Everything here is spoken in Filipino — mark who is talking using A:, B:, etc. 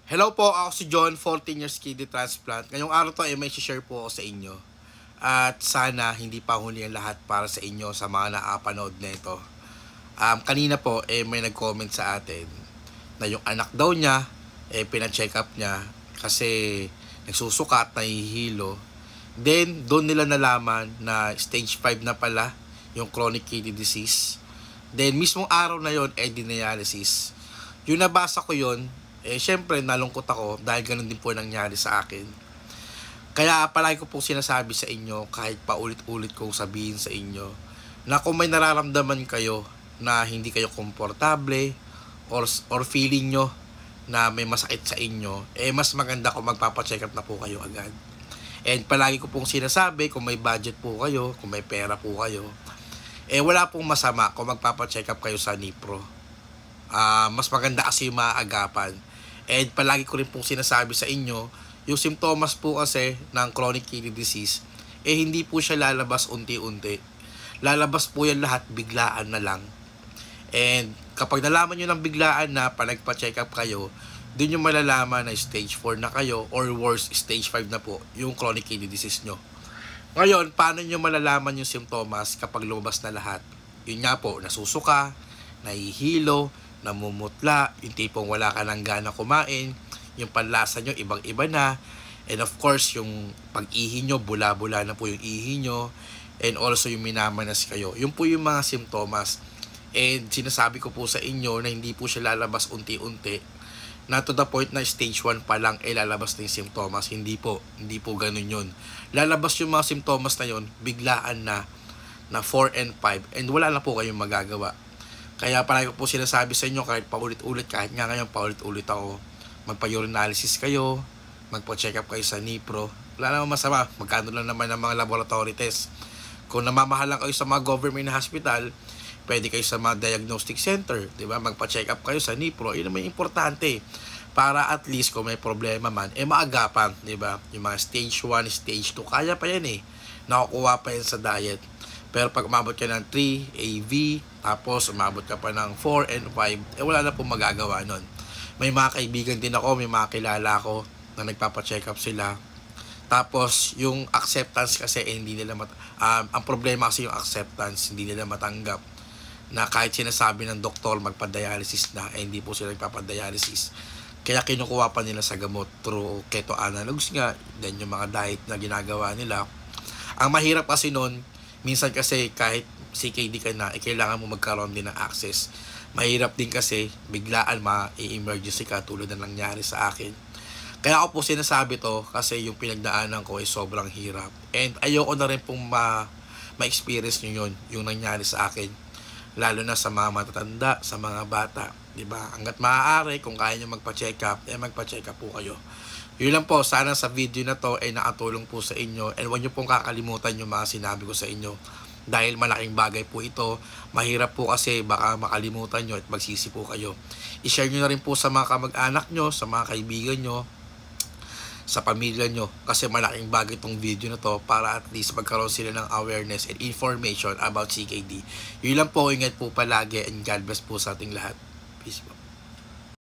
A: Hello po, ako si John, 14 years kidney transplant. Ngayong araw to ay may share po ako sa inyo. At sana hindi pa huli ang lahat para sa inyo sa mga nakapanood na ito. Kanina po may nag-comment sa atin na yung anak daw niya pina-check up niya kasi nagsusukat, nahihilo. Then doon nila nalaman na stage 5 na pala yung chronic kidney disease. Then mismong araw na yon dialysis. Yung nabasa ko yon, syempre nalungkot ako dahil ganun din po nangyari sa akin. Kaya palagi ko po sinasabi sa inyo, kahit paulit-ulit kong sabihin sa inyo, na kung may nararamdaman kayo na hindi kayo komportable or feeling nyo na may masakit sa inyo, mas maganda kung magpapacheck up na po kayo agad. And palagi ko pong sinasabi, kung may budget po kayo, kung may pera po kayo, wala pong masama kung magpapacheck up kayo sa NIPRO. Mas maganda kasi yung maaagapan. And palagi ko rin pong sinasabi sa inyo, yung simptomas po kasi ng chronic kidney disease, hindi po siya lalabas unti-unti. Lalabas po yan lahat, biglaan na lang. And kapag nalaman nyo ng biglaan na nagpa-check up kayo, dun yung malalaman na stage 4 na kayo or worse, stage 5 na po yung chronic kidney disease nyo. Ngayon, paano nyo malalaman yung simptomas kapag lumabas na lahat? Yun nga po, nasusuka, nahihilo, namumutla, yung tipong wala ka ng gana kumain, yung panlasa nyo ibang-iba na, and of course yung pag-ihi nyo, bula-bula na po yung ihi nyo, and also yung minamanas kayo. Yun po yung mga simptomas. And sinasabi ko po sa inyo na hindi po siya lalabas unti-unti, na to the point na stage 1 pa lang lalabas na yung simptomas. Hindi po ganun yun. Lalabas yung mga simptomas na yun, biglaan na 4 and 5, and wala na po kayong magagawa. Kaya palagi ko po sinasabi sa inyo, kahit paulit-ulit, kahit nga ngayon paulit-ulit ako, magpa-urinalysis kayo, magpa-check up kayo sa NIPRO. Wala naman masama, magkano lang naman ang mga laboratory test. Kung namamahalan kayo sa mga government hospital, pwede kayo sa mga diagnostic center, di ba? Magpa-check up kayo sa NIPRO. Yun naman importante. Para at least kung may problema man, maagapan, di ba? Yung mga stage 1, stage 2, kaya pa yan Nakukuha pa yan sa diet. Pero pag umabot ka ng 3, AV, tapos umabot ka pa ng 4 and 5, wala na pong magagawa nun. May mga kaibigan din ako, may mga kilala ko na nagpapacheck up sila. Tapos yung acceptance kasi hindi nila ang problema kasi yung acceptance, hindi nila matanggap na kahit sinasabi ng doktor magpa-dialysis na, hindi po sila nagpapa-dialysis. Kaya kinukuha pa nila sa gamot through keto analogs nga, then yung mga diet na ginagawa nila. Ang mahirap kasi nun, minsan kasi kahit CKD ka na, kailangan mo magkaroon din ng access. Mahirap din kasi biglaan ma-emergency ka tulad na nangyari sa akin. Kaya ako po sinasabi to kasi yung pinagdaanan ko ay sobrang hirap. And ayoko na rin pong ma-experience nyo yun, yung nangyari sa akin. Lalo na sa mga matatanda, sa mga bata. Diba? Hanggat maaari, kung kaya nyo magpa-check up, magpa-check up po kayo. Yun lang po, sana sa video na to ay nakatulong po sa inyo. And huwag nyo pong kakalimutan yung mga sinabi ko sa inyo. Dahil malaking bagay po ito. Mahirap po kasi baka makalimutan nyo at magsisi po kayo. I-share nyo na rin po sa mga kamag-anak nyo, sa mga kaibigan nyo, sa pamilya nyo. Kasi malaking bagay itong video na to para at least magkaroon sila ng awareness and information about CKD. Yun lang po, ingat po palagi and God bless po sa ating lahat. Peace po.